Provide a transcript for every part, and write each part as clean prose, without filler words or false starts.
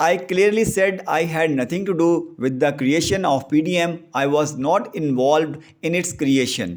I clearly said I had nothing to do with the creation of PDM. I was not involved in its creation.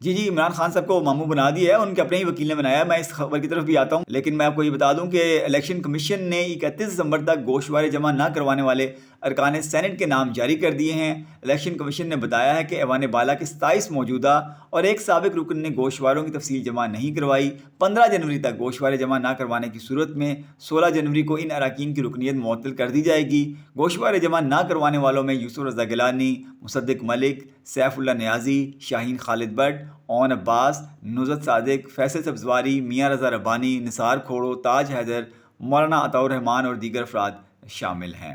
جی عمران خان صاحب کو ماموں بنا دیا ہے، ان کے اپنے ہی وکیل نے بنایا ہے۔ میں اس خبر کی طرف بھی آتا ہوں، لیکن میں آپ کو یہ بتا دوں کہ الیکشن کمیشن نے 31 دسمبر تک گوشوارے جمع نہ کروانے والے ارکان سینٹ کے نام جاری کر دیے ہیں۔ الیکشن کمیشن نے بتایا ہے کہ ایوان بالا کے 27 موجودہ اور ایک سابق رکن نے گوشواروں کی تفصیل جمع نہیں کروائی۔ 15 جنوری تک گوشوارے جمع نہ کروانے کی صورت میں 16 جنوری کو ان اراکین کی رکنیت معطل کر دی جائے گی۔ گوشوارے جمع نہ کروانے والوں میں یوسف رضا گیلانی، مصدق ملک، سیف اللہ نیازی، شاہین خالد بٹ، اون عباس، نصرت صادق، فیصل سبزواری، میاں رضا ربانی، نثار کھوڑو، تاج حیدر، مولانا عطاء الرحمان اور دیگر افراد شامل ہیں۔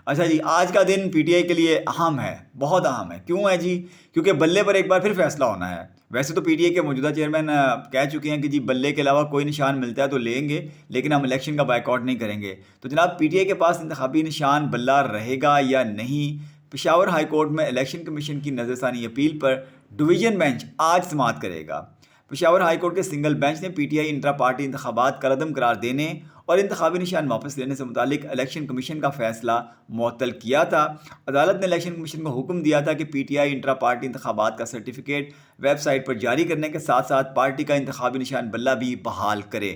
اچھا جی، آج کا دن پی ٹی آئی کے لیے اہم ہے، بہت اہم ہے۔ کیوں ہے جی؟ کیونکہ بلے پر ایک بار پھر فیصلہ ہونا ہے۔ ویسے تو پی ٹی آئی کے موجودہ چیئرمین کہہ چکے ہیں کہ جی بلے کے علاوہ کوئی نشان ملتا ہے تو لیں گے، لیکن ہم الیکشن کا بائیکاٹ نہیں کریں گے۔ تو جناب پی ٹی آئی کے پاس انتخابی نشان بلہ رہے گا یا نہیں؟ پشاور ہائی کورٹ میں الیکشن کمیشن کی نظر ثانی اپیل پر ڈویژن بینچ آج سماعت کرے گا۔ پشاور ہائی کورٹ کے سنگل بینچ نے P T I intra party انتخابات کالعدم قرار دینے اور انتخابی نشان واپس لینے سے متعلق الیکشن کمیشن کا فیصلہ معطل کیا تھا۔ عدالت نے الیکشن کمیشن کو حکم دیا تھا کہ P T I intra party انتخابات کا سرٹیفکیٹ ویب سائٹ پر جاری کرنے کے ساتھ ساتھ پارٹی کا انتخابی نشان بلہ بھی بحال کرے،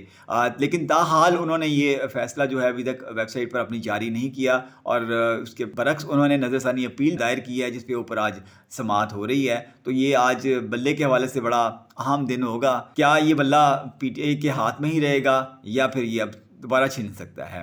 لیکن تاحال انہوں نے یہ فیصلہ جو ہے ابھی تک ویب سائٹ پر اپنی جاری نہیں کیا، اور اس کے برعکس انہوں نے نظر ثانی اپیل دائر کی ہے جس پہ اوپر آج سماعت ہو رہی ہے۔ تو یہ آج بلے کے حوالے سے بڑا اہم دن ہوگا۔ کیا یہ بلہ پی ٹی آئی کے ہاتھ میں ہی رہے گا یا پھر یہ اب دوبارہ چھن سکتا ہے؟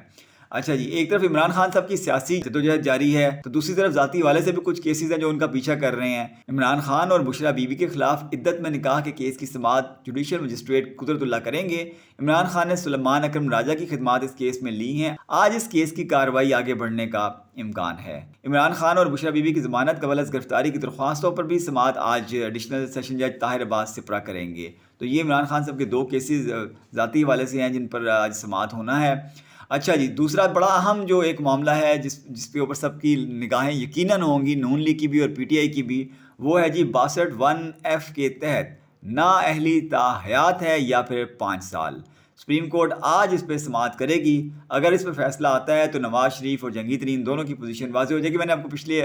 اچھا جی، ایک طرف عمران خان صاحب کی سیاسی جدوجہد جاری ہے تو دوسری طرف ذاتی حوالے سے بھی کچھ کیسز ہیں جو ان کا پیچھا کر رہے ہیں۔ عمران خان اور بشرا بی بی کے خلاف عدت میں نکاح کے کیس کی سماعت جوڈیشل مجسٹریٹ قدرت اللہ کریں گے۔ عمران خان نے سلیمان اکرم راجہ کی خدمات اس کیس میں لی ہیں۔ آج اس کیس کی کارروائی آگے بڑھنے کا امکان ہے۔ عمران خان اور بشرا بی بی کی ضمانت قبل از گرفتاری کی درخواستوں پر بھی سماعت آج ایڈیشنل سیشن جج طاہر عباس سپرا کریں گے۔ تو یہ عمران خان صاحب کے دو کیسز ذاتی حوالے سے ہیں جن پر آج سماعت ہونا ہے۔ اچھا جی، دوسرا بڑا اہم جو ایک معاملہ ہے جس پہ اوپر سب کی نگاہیں یقیناً ہوں گی، نون لیگ کی بھی اور پی ٹی آئی کی بھی، وہ ہے جی 62(1)(f) کے تحت نااہلی تا حیات ہے یا پھر 5 سال۔ سپریم کورٹ آج اس پہ سماعت کرے گی۔ اگر اس پہ فیصلہ آتا ہے تو نواز شریف اور جنگی ترین دونوں کی پوزیشن واضح ہو جائے گی۔ میں نے آپ کو پچھلے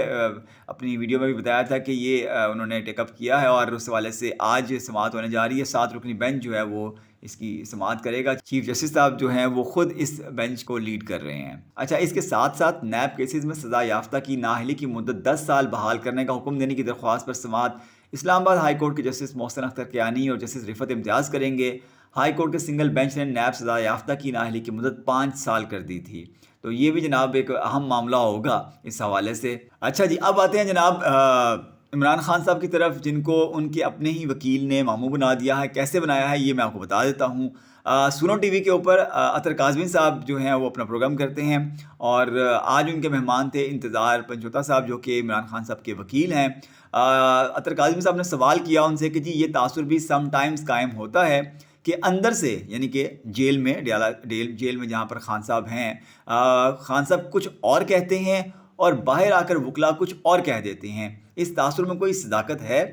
اپنی ویڈیو میں بھی بتایا تھا کہ یہ انہوں نے ٹیک اپ کیا ہے اور اس حوالے سے آج سماعت ہونے جا رہی ہے۔ 7 رکنی بینچ جو ہے وہ اس کی سماعت کرے گا۔ چیف جسٹس صاحب جو ہیں وہ خود اس بینچ کو لیڈ کر رہے ہیں۔ اچھا، اس کے ساتھ ساتھ نیب کیسز میں سزا یافتہ کی نااہلی کی مدت 10 سال بحال کرنے کا حکم دینے کی درخواست پر سماعت اسلام آباد ہائی کورٹ کے جسٹس محسن اختر کیانی اور جسٹس رفعت امتیاز کریں گے۔ ہائی کورٹ کے سنگل بینچ نے نیب سزا یافتہ کی نااہلی کی مدت 5 سال کر دی تھی۔ تو یہ بھی جناب ایک اہم معاملہ ہوگا اس حوالے سے۔ اچھا جی، اب آتے ہیں جناب عمران خان صاحب کی طرف، جن کو ان کے اپنے ہی وکیل نے ماموں بنا دیا ہے۔ کیسے بنایا ہے یہ میں آپ کو بتا دیتا ہوں۔ سونو ٹی وی کے اوپر اطہر کاظمی صاحب جو ہیں وہ اپنا پروگرام کرتے ہیں اور آج ان کے مہمان تھے انتظار پنچوتا صاحب جو کہ عمران خان صاحب کے وکیل ہیں۔ اطہر کاظمی صاحب نے سوال کیا ان سے کہ جی یہ تاثر بھی سم ٹائمز قائم ہوتا ہے کہ اندر سے، یعنی کہ جیل میں جیل میں جہاں پر خان صاحب ہیں، خان صاحب کچھ اور کہتے ہیں اور باہر آ کر وکلا کچھ اور کہہ دیتے ہیں، اس تاثر میں کوئی صداقت ہے؟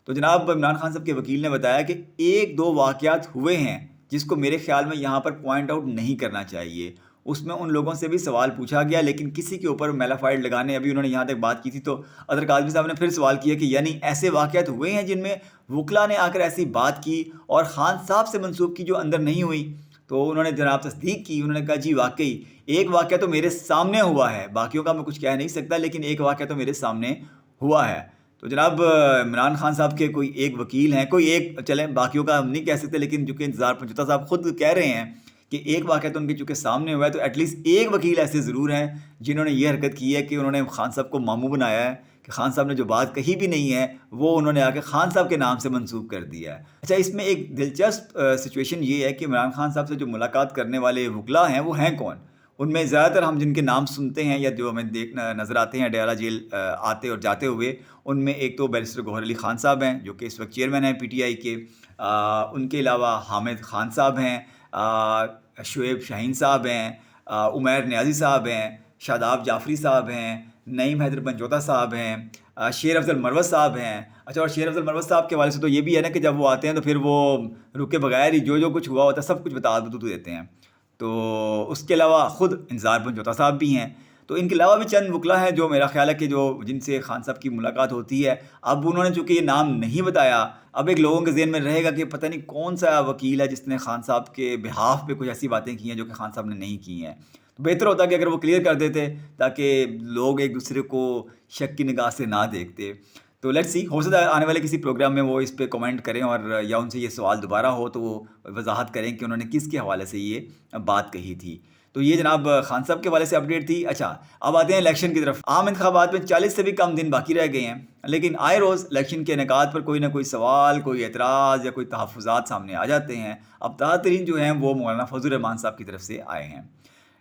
تو جناب عمران خان صاحب کے وکیل نے بتایا کہ 1-2 واقعات ہوئے ہیں جس کو میرے خیال میں یہاں پر پوائنٹ آؤٹ نہیں کرنا چاہیے۔ اس میں ان لوگوں سے بھی سوال پوچھا گیا لیکن کسی کے اوپر میلافائڈ لگانے، ابھی انہوں نے یہاں تک بات کی تھی تو اطہر کاظمی صاحب نے پھر سوال کیا کہ یعنی ایسے واقعات ہوئے ہیں جن میں وکلا نے آ کر ایسی بات کی اور خان صاحب سے منسوب کی جو اندر نہیں ہوئی؟ تو انہوں نے جناب تصدیق کی، انہوں نے کہا جی واقعی ایک واقعہ تو میرے سامنے ہوا ہے، باقیوں کا میں کچھ کہہ نہیں سکتا لیکن ایک واقعہ تو میرے سامنے ہوا ہے۔ تو جناب عمران خان صاحب کے کوئی ایک وکیل ہیں، کوئی ایک، چلیں باقیوں کا ہم نہیں کہہ سکتے لیکن چونکہ انتظار پنچوتا صاحب خود کہہ رہے ہیں کہ ایک واقعہ تو ان کے چونکہ سامنے ہوا ہے، تو ایٹ لیسٹ ایک وکیل ایسے ضرور ہیں جنہوں نے یہ حرکت کی ہے کہ انہوں نے خان صاحب کو ماموں بنایا ہے کہ خان صاحب نے جو بات کہی بھی نہیں ہے وہ انہوں نے آ کے خان صاحب کے نام سے منسوب کر دیا ہے۔ اچھا، اس میں ایک دلچسپ سچویشن یہ ہے کہ عمران خان صاحب سے جو ملاقات کرنے والے وکلا ہیں وہ ہیں کون؟ ان میں زیادہ تر ہم جن کے نام سنتے ہیں یا جو ہمیں دیکھنا نظر آتے ہیں ڈیالہ جیل آتے اور جاتے ہوئے، ان میں ایک تو بیرسٹر گوہر علی خان صاحب ہیں جو کہ اس وقت چیئرمین ہیں پی ٹی آئی کے، ان کے علاوہ حامد خان صاحب ہیں، شعیب شاہین صاحب ہیں، عمیر نیازی صاحب ہیں، شاداب جعفری صاحب ہیں، نعیم حیدر پنچوتا صاحب ہیں، شیر افضل مروت صاحب ہیں۔ اچھا، اور شیر افضل مروت صاحب کے حوالے سے تو یہ بھی ہے نا کہ جب وہ آتے ہیں تو پھر وہ رکے بغیر ہی جو کچھ ہوا ہوتا ہے سب کچھ بتا دیتے ہیں۔ تو اس کے علاوہ خود انتظار پنچوتا صاحب بھی ہیں۔ تو ان کے علاوہ بھی چند وکلا ہیں جو میرا خیال ہے کہ جو جن سے خان صاحب کی ملاقات ہوتی ہے. اب انہوں نے چونکہ یہ نام نہیں بتایا, اب ایک لوگوں کے ذہن میں رہے گا کہ پتہ نہیں کون سا وکیل ہے جس نے خان صاحب کے بہاف پہ کچھ ایسی باتیں کی ہیں جو کہ خان صاحب نے نہیں کی ہیں. تو بہتر ہوتا کہ اگر وہ کلیئر کر دیتے تاکہ لوگ ایک دوسرے کو شک کی نگاہ سے نہ دیکھتے. تو لیٹس سی, ہو سکتا ہے آنے والے کسی پروگرام میں وہ اس پہ کمنٹ کریں اور یا ان سے یہ سوال دوبارہ ہو تو وہ وضاحت کریں کہ انہوں نے کس کے حوالے سے یہ بات کہی تھی. تو یہ جناب خان صاحب کے حوالے سے اپڈیٹ تھی. اچھا, اب آتے ہیں الیکشن کی طرف. عام انتخابات میں 40 سے بھی کم دن باقی رہ گئے ہیں, لیکن آئے روز الیکشن کے انعقاد پر کوئی نہ کوئی سوال, کوئی اعتراض یا کوئی تحفظات سامنے آ جاتے ہیں. اب تازہ ترین جو ہیں وہ مولانا فضل الرحمان صاحب کی طرف سے آئے ہیں.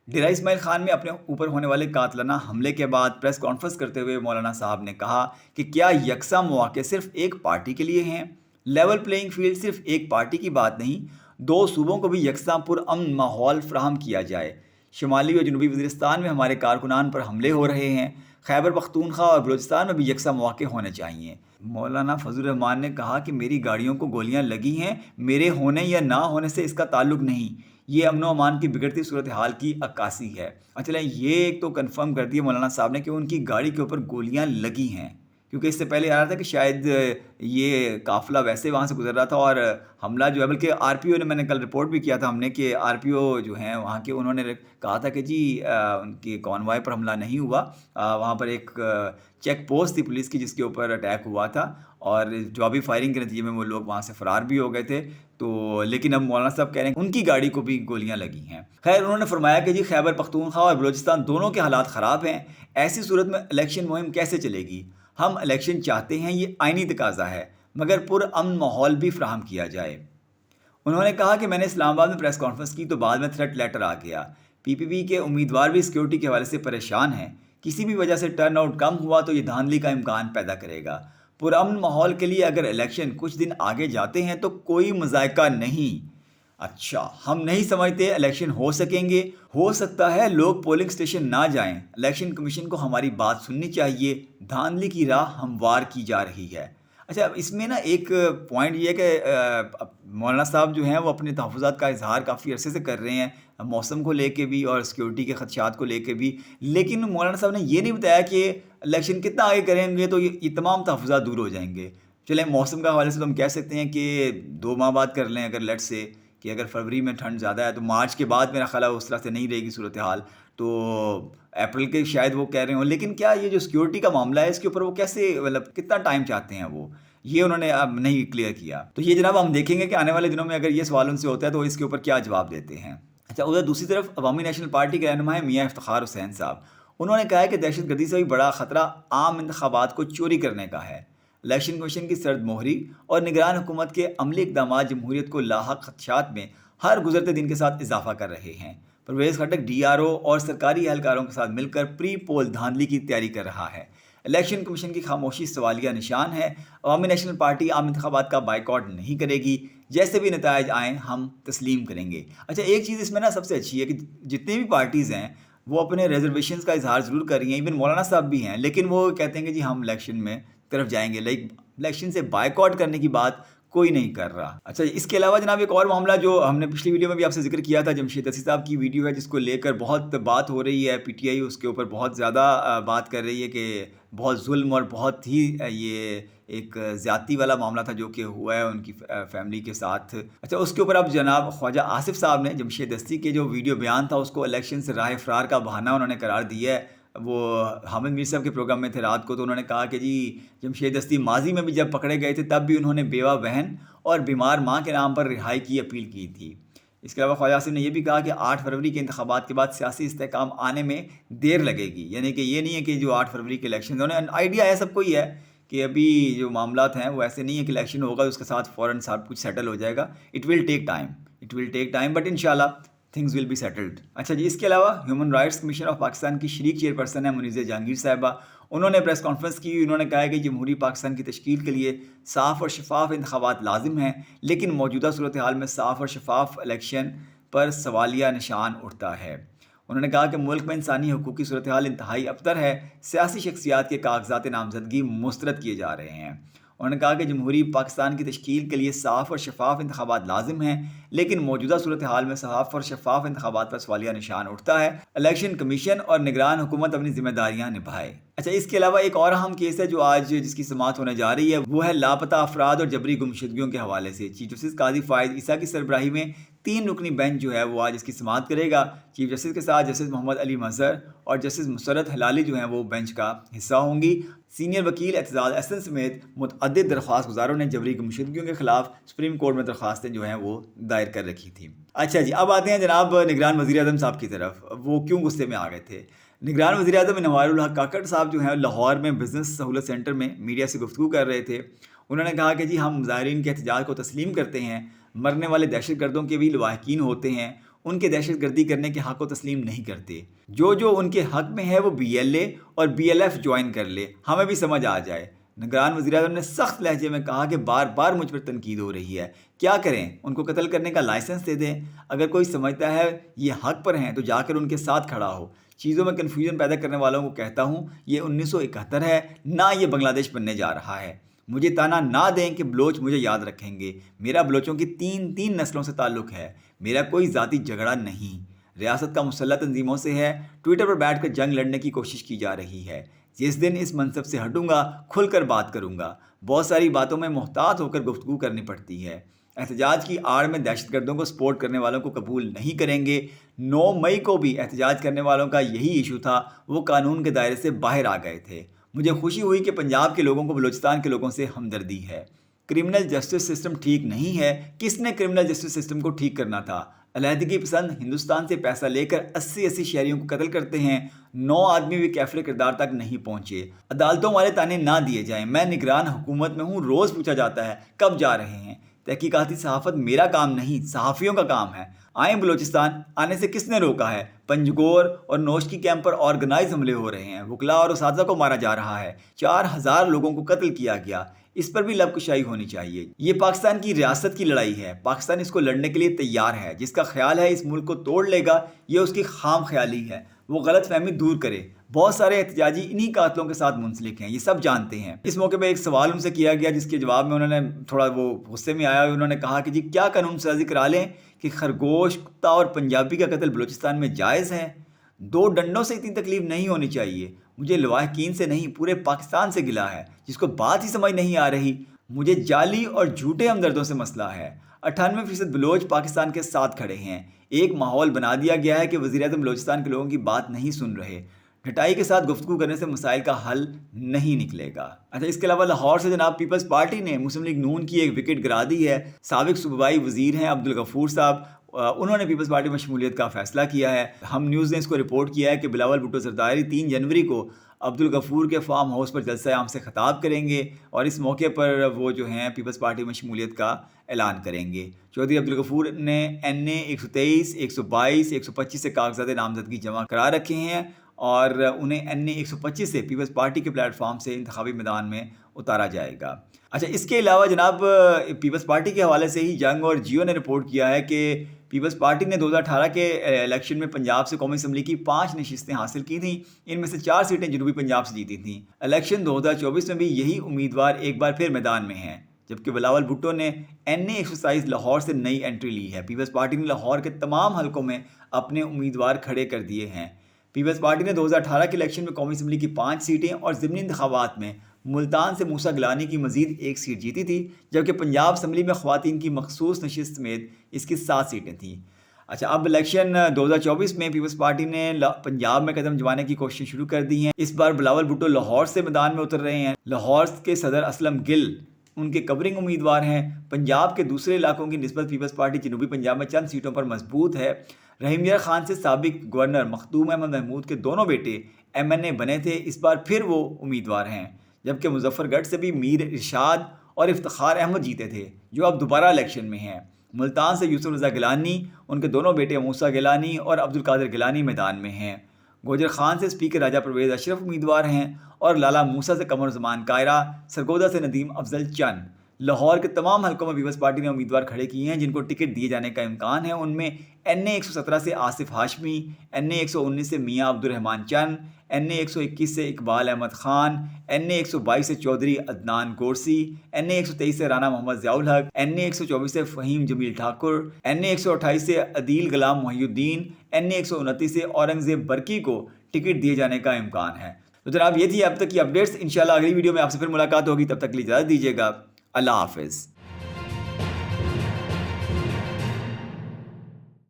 ڈیرہ اسماعیل خان میں اپنے اوپر ہونے والے قاتلانہ حملے کے بعد پریس کانفرنس کرتے ہوئے مولانا صاحب نے کہا کہ کیا یکساں مواقع صرف ایک پارٹی کے لیے ہیں؟ لیول پلینگ فیلڈ صرف ایک پارٹی کی بات نہیں, 2 صوبوں کو بھی یکساں پرامن ماحول فراہم کیا جائے. شمالی اور جنوبی وزیرستان میں ہمارے کارکنان پر حملے ہو رہے ہیں, خیبر پختونخوا اور بلوچستان میں بھی یکساں مواقع ہونے چاہیے. مولانا فضل الرحمان نے کہا کہ میری گاڑیوں کو گولیاں لگی ہیں, میرے ہونے یا نہ ہونے سے اس کا تعلق نہیں, یہ امن و امان کی بگڑتی صورتحال کی عکاسی ہے. اچھا, یہ ایک تو کنفرم کر دیا مولانا صاحب نے کہ ان کی گاڑی کے اوپر گولیاں لگی ہیں, کیونکہ اس سے پہلے آ رہا تھا کہ شاید یہ قافلہ ویسے وہاں سے گزر رہا تھا اور حملہ جو ہے, بلکہ آر پی او نے, میں نے کل رپورٹ بھی کیا تھا ہم نے کہ آر پی او جو ہیں وہاں کے, انہوں نے کہا تھا کہ جی ان کی کانوائے پر حملہ نہیں ہوا, وہاں پر ایک چیک پوسٹ تھی پولیس کی جس کے اوپر اٹیک ہوا تھا اور جوابی فائرنگ کے نتیجے میں وہ لوگ وہاں سے فرار بھی ہو گئے تھے. تو لیکن اب مولانا صاحب کہہ رہے ہیں ان کی گاڑی کو بھی گولیاں لگی ہیں. خیر, انہوں نے فرمایا کہ جی خیبر پختونخوا اور بلوچستان دونوں کے حالات خراب ہیں, ایسی صورت میں الیکشن مہم کیسے چلے گی؟ ہم الیکشن چاہتے ہیں, یہ آئینی تقاضا ہے, مگر پرامن ماحول بھی فراہم کیا جائے. انہوں نے کہا کہ میں نے اسلام آباد میں پریس کانفرنس کی تو بعد میں تھریٹ لیٹر آ گیا. پی پی پی کے امیدوار بھی سیکیورٹی کے حوالے سے پریشان ہیں, کسی بھی وجہ سے ٹرن آؤٹ کم ہوا تو یہ دھاندلی کا امکان پیدا کرے گا. پرامن ماحول کے لیے اگر الیکشن کچھ دن آگے جاتے ہیں تو کوئی مذائقہ نہیں. اچھا, ہم نہیں سمجھتے الیکشن ہو سکیں گے. ہو سکتا ہے لوگ پولنگ اسٹیشن نہ جائیں, الیکشن کمیشن کو ہماری بات سننی چاہیے, دھاندلی کی راہ ہموار کی جا رہی ہے. اچھا, اس میں نا ایک پوائنٹ یہ ہے کہ مولانا صاحب جو ہیں وہ اپنے تحفظات کا اظہار کافی عرصے سے کر رہے ہیں, موسم کو لے کے بھی اور سیکیورٹی کے خدشات کو لے کے بھی, لیکن مولانا صاحب نے یہ نہیں بتایا کہ الیکشن کتنا آگے کریں گے تو یہ تمام تحفظات دور ہو جائیں گے. چلیں, موسم کا حوالے سے تو ہم کہہ سکتے ہیں کہ 2 ماہ بعد کر لیں, اگر لیٹ سے کہ اگر فروری میں ٹھنڈ زیادہ ہے تو مارچ کے بعد میرا خیال ہے اس طرح سے نہیں رہے گی صورتحال, تو اپریل کے شاید وہ کہہ رہے ہوں. لیکن کیا یہ جو سیکیورٹی کا معاملہ ہے اس کے اوپر وہ کیسے, مطلب کتنا ٹائم چاہتے ہیں وہ, یہ انہوں نے اب نہیں کلیئر کیا. تو یہ جناب ہم دیکھیں گے کہ آنے والے دنوں میں اگر یہ سوال ان سے ہوتا ہے تو اس کے اوپر کیا جواب دیتے ہیں. اچھا, ادھر دوسری طرف عوامی نیشنل پارٹی کے رہنما ہیں میاں افتخار حسین صاحب. انہوں نے کہا ہے کہ دہشت گردی سے بھی بڑا خطرہ عام انتخابات کو چوری کرنے کا ہے. الیکشن کمیشن کی سرد مہری اور نگران حکومت کے عملی اقدامات جمہوریت کو لاحق خدشات میں ہر گزرتے دن کے ساتھ اضافہ کر رہے ہیں. Pervez Khattak D R O اور سرکاری اہلکاروں کے ساتھ مل کر پری پول دھاندلی کی تیاری کر رہا ہے. الیکشن کمیشن کی خاموشی سوالیہ نشان ہے. عوامی نیشنل پارٹی عام انتخابات کا بائیکاٹ نہیں کرے گی, جیسے بھی نتائج آئیں ہم تسلیم کریں گے. اچھا, ایک چیز اس میں نا سب سے اچھی ہے کہ جتنی بھی پارٹیز ہیں وہ اپنے ریزرویشنز کا اظہار ضرور کر رہی ہیں, ایون مولانا صاحب بھی ہیں, لیکن وہ کہتے ہیں کہ جی ہم الیکشن میں طرف جائیں گے, الیکشن سے بائیکاٹ کرنے کی بات کوئی نہیں کر رہا. اچھا, اس کے علاوہ جناب ایک اور معاملہ جو ہم نے پچھلی ویڈیو میں بھی آپ سے ذکر کیا تھا, جمشید اسیس صاحب کی ویڈیو ہے جس کو لے کر بہت بات ہو رہی ہے. پی ٹی آئی اس کے اوپر بہت زیادہ بات کر رہی ہے کہ بہت ظلم اور بہت ہی یہ ایک زیادتی والا معاملہ تھا جو کہ ہوا ہے ان کی فیملی کے ساتھ. اچھا, اس کے اوپر اب جناب خواجہ آصف صاحب نے جمشید اسیس کے جو ویڈیو بیان تھا اس کو الیکشن سے راہ فرار کا بہانہ انہوں نے قرار دیا ہے. وہ حامد میر صاحب کے پروگرام میں تھے رات کو, تو انہوں نے کہا کہ جی جمشید اسیس ماضی میں بھی جب پکڑے گئے تھے تب بھی انہوں نے بیوہ بہن اور بیمار ماں کے نام پر رہائی کی اپیل کی تھی. اس کے علاوہ خواجہ آصف نے یہ بھی کہا کہ 8 فروری کے انتخابات کے بعد سیاسی استحکام آنے میں دیر لگے گی, یعنی کہ یہ نہیں ہے کہ جو 8 فروری کے الیکشن, انہوں نے آئیڈیا ہے سب کو ہی ہے کہ ابھی جو معاملات ہیں وہ ایسے نہیں ہے کہ الیکشن ہوگا اس کے ساتھ فوراً سب کچھ سیٹل ہو جائے گا. It will take time but انشاءاللہ تھنگز ول بی سیٹلڈ. اچھا جی, اس کے علاوہ human rights commission of Pakistan کی شریک چیئرپرسن ہے منیزہ جہانگیر صاحبہ. انہوں نے پریس کانفرنس کی, انہوں نے کہا کہ جمہوری پاکستان کی تشکیل کے لیے صاف اور شفاف انتخابات لازم ہیں, لیکن موجودہ صورتحال میں صاف اور شفاف الیکشن پر سوالیہ نشان اٹھتا ہے. انہوں نے کہا کہ ملک میں انسانی حقوق کی صورتحال انتہائی ابتر ہے, سیاسی شخصیات کے کاغذات نامزدگی مسترد کیے جا رہے ہیں. انہوں نے کہا کہ جمہوری پاکستان کی تشکیل کے لیے صاف اور شفاف انتخابات لازم ہیں، لیکن موجودہ صورتحال میں صاف اور شفاف انتخابات پر سوالیہ نشان اٹھتا ہے۔ الیکشن کمیشن اور نگران حکومت اپنی ذمہ داریاں نبھائے۔ اچھا، اس کے علاوہ ایک اور اہم کیس ہے جو آج جس کی سماعت ہونے جا رہی ہے، وہ ہے لاپتہ افراد اور جبری گمشدگیوں کے حوالے سے۔ چیف جسٹس قاضی فائز عیسیٰ کی سربراہی میں 3 رکنی بینچ جو ہے وہ آج اس کی سماعت کرے گا۔ چیف جسٹس کے ساتھ جسٹس محمد علی مظہر اور جسٹس مسرت ہلالی جو ہیں وہ بینچ کا حصہ ہوں گی۔ سینئر وکیل اعتزاز احسن سمیت متعدد درخواست گزاروں نے جبری گمشدگیوں کے خلاف سپریم کورٹ میں درخواستیں جو ہیں وہ دائر کر رکھی تھیں۔ اچھا جی، اب آتے ہیں جناب نگران وزیر اعظم صاحب کی طرف۔ وہ کیوں غصے میں آ گئے تھے؟ نگران وزیر اعظم انوار الحق کاکڑ صاحب جو ہیں لاہور میں بزنس سہولت سینٹر میں میڈیا سے گفتگو کر رہے تھے۔ انہوں نے کہا کہ جی ہم مظاہرین کے احتجاج کو تسلیم کرتے ہیں، مرنے والے دہشت گردوں کے بھی لواحقین ہوتے ہیں، ان کے دہشت گردی کرنے کے حق کو تسلیم نہیں کرتے۔ جو ان کے حق میں ہے وہ BLA اور BLF جوائن کر لے، ہمیں بھی سمجھ آ جائے۔ نگران وزیر اعظم نے سخت لہجے میں کہا کہ بار بار مجھ پر تنقید ہو رہی ہے، کیا کریں؟ ان کو قتل کرنے کا لائسنس دے دیں۔ اگر کوئی سمجھتا ہے یہ حق پر ہیں تو جا کر ان کے ساتھ کھڑا ہو۔ چیزوں میں کنفیوژن پیدا کرنے والوں کو کہتا ہوں یہ 1971 ہے، نہ یہ بنگلہ دیش بننے جا رہا ہے۔ مجھے تانا نہ دیں کہ بلوچ مجھے یاد رکھیں گے، میرا بلوچوں کی تین نسلوں سے تعلق ہے، میرا کوئی ذاتی جھگڑا نہیں۔ ریاست کا مسلح تنظیموں سے ہے، ٹویٹر پر بیٹھ کر جنگ لڑنے کی کوشش کی جا رہی ہے۔ جس دن اس منصب سے ہٹوں گا کھل کر بات کروں گا۔ بہت ساری باتوں میں محتاط ہو کر گفتگو کرنی پڑتی ہے۔ احتجاج کی آڑ میں دہشت گردوں کو سپورٹ کرنے والوں کو قبول نہیں کریں گے۔ 9 مئی کو بھی احتجاج کرنے والوں کا یہی ایشو تھا، وہ قانون کے دائرے سے باہر آ گئے تھے۔ مجھے خوشی ہوئی کہ پنجاب کے لوگوں کو بلوچستان کے لوگوں سے ہمدردی ہے۔ کرمنل جسٹس سسٹم ٹھیک نہیں ہے۔ کس نے کرمنل جسٹس سسٹم کو ٹھیک کرنا تھا؟ علیحدگی پسند ہندوستان سے پیسہ لے کر 80 شہریوں کو قتل کرتے ہیں، 9 آدمی بھی کیفر کردار تک نہیں پہنچے۔ عدالتوں والے تانے نہ دیے جائیں۔ میں نگران حکومت میں ہوں، روز پوچھا جاتا ہے کب جا رہے ہیں۔ تحقیقاتی صحافت میرا کام نہیں، صحافیوں کا کام ہے۔ آئیں بلوچستان، آنے سے کس نے روکا ہے؟ پنجگور اور نوشکی کیمپ پر آرگنائز حملے ہو رہے ہیں، وکلاء اور اساتذہ کو مارا جا رہا ہے، 4000 لوگوں کو قتل کیا گیا۔ اس پر بھی لب کشائی ہونی چاہیے۔ یہ پاکستان کی ریاست کی لڑائی ہے، پاکستان اس کو لڑنے کے لیے تیار ہے۔ جس کا خیال ہے اس ملک کو توڑ لے گا، یہ اس کی خام خیالی ہے، وہ غلط فہمی دور کرے۔ بہت سارے احتجاجی انہی قاتلوں کے ساتھ منسلک ہیں، یہ سب جانتے ہیں۔ اس موقع پہ ایک سوال ان سے کیا گیا جس کے جواب میں انہوں نے تھوڑا وہ غصے میں آیا، انہوں نے کہا کہ جی کیا قانون سازی کرا لیں کہ خرگوش، کتا اور پنجابی کا قتل بلوچستان میں جائز ہے؟ 2 ڈنڈوں سے اتنی تکلیف نہیں ہونی چاہیے۔ مجھے لواحقین سے نہیں، پورے پاکستان سے گلہ ہے جس کو بات ہی سمجھ نہیں آ رہی۔ مجھے جعلی اور جھوٹے ہمدردوں سے مسئلہ ہے۔ 98% بلوچ پاکستان کے ساتھ کھڑے ہیں۔ ایک ماحول بنا دیا گیا ہے کہ وزیر اعظم بلوچستان کے لوگوں کی بات نہیں سن رہے۔ ڈٹائی کے ساتھ گفتگو کرنے سے مسائل کا حل نہیں نکلے گا۔ اچھا، اس کے علاوہ لاہور سے جناب پیپلز پارٹی نے مسلم لیگ نون کی ایک وکٹ گرا دی ہے۔ سابق صوبائی وزیر ہیں عبدالغفور صاحب، انہوں نے پیپلز پارٹی میں شمولیت کا فیصلہ کیا ہے۔ ہم نیوز نے اس کو رپورٹ کیا ہے کہ بلاول بھٹو زرداری 3 جنوری کو عبدالغفور کے فارم ہاؤس پر جلسہ عام سے خطاب کریں گے اور اس موقع پر وہ جو ہیں پیپلز پارٹی میں شمولیت کا اعلان کریں گے۔ چودھری عبدالغفور نے NA 123, 122, 125 سے کاغذات نامزدگی جمع کرا رکھے ہیں اور انہیں NA 125 سے پیپلز پارٹی کے پلیٹ فارم سے انتخابی میدان میں اتارا جائے گا۔ اچھا، اس کے علاوہ جناب پیپلز پارٹی کے حوالے سے ہی جنگ اور جیو نے رپورٹ کیا ہے کہ پیپلز پارٹی نے 2018 کے الیکشن میں پنجاب سے قومی اسمبلی کی 5 نشستیں حاصل کی تھیں، ان میں سے 4 سیٹیں جنوبی پنجاب سے جیتی تھیں۔ الیکشن 2024 میں بھی یہی امیدوار ایک بار پھر میدان میں ہیں، جبکہ بلاول بھٹو نے NA 127 لاہور سے نئی انٹری لی ہے۔ پیپلز پارٹی نے لاہور کے تمام حلقوں میں اپنے امیدوار کھڑے کر دیے ہیں۔ پیپلز پارٹی نے 2018 کے الیکشن میں قومی اسمبلی کی 5 سیٹیں اور ضمنی انتخابات میں ملتان سے موسیٰ گیلانی کی مزید 1 سیٹ جیتی تھی، جبکہ پنجاب اسمبلی میں خواتین کی مخصوص نشست سمیت اس کی 7 سیٹیں تھیں۔ اچھا، اب الیکشن 2024 میں پیپلز پارٹی نے پنجاب میں قدم جمانے کی کوششیں شروع کر دی ہیں۔ اس بار بلاول بھٹو لاہور سے میدان میں اتر رہے ہیں۔ لاہور کے صدر اسلم گل ان کے کورنگ امیدوار ہیں۔ پنجاب کے دوسرے علاقوں کی نسبت پیپلز پارٹی جنوبی پنجاب میں چند سیٹوں پر مضبوط ہے۔ رحیم یار خان سے سابق گورنر مخدوم احمد محمود کے دونوں بیٹے MNA بنے تھے، اس بار پھر وہ امیدوار ہیں، جبکہ مظفر گڑھ سے بھی میر ارشاد اور افتخار احمد جیتے تھے جو اب دوبارہ الیکشن میں ہیں۔ ملتان سے یوسف رضا گیلانی، ان کے دونوں بیٹے موسیٰ گیلانی اور عبدالقادر گیلانی میدان میں ہیں۔ گوجر خان سے اسپیکر راجہ پرویز اشرف امیدوار ہیں اور لالا موسیٰ سے قمر زمان کائرہ، سرگودا سے ندیم افضل چند، لاہور کے تمام حلقوں میں پیپلز پارٹی نے امیدوار کھڑے کیے ہیں جن کو ٹکٹ دیے جانے کا امکان ہے۔ ان میں NA 117 سے آصف ہاشمی، NA 119 سے میاں عبد الرحمان چند، NA 121 سے اقبال احمد خان، NA 122 سے چودھری عدنان گورسی، NA 123 سے رانا محمد ضیاء الحق، NA 124 سے فہیم جمیل ٹھاکر، NA 128 سے عدیل غلام محی الدین، NA 129 سے اورنگزیب برکی کو ٹکٹ دیے جانے کا امکان ہے۔ تو جناب یہ تھی اب تک کی اپڈیٹس، انشاءاللہ اگلی ویڈیو میں آپ سے پھر ملاقات ہوگی، تب تک کے لیے اجازت دیجیے گا، اللہ حافظ۔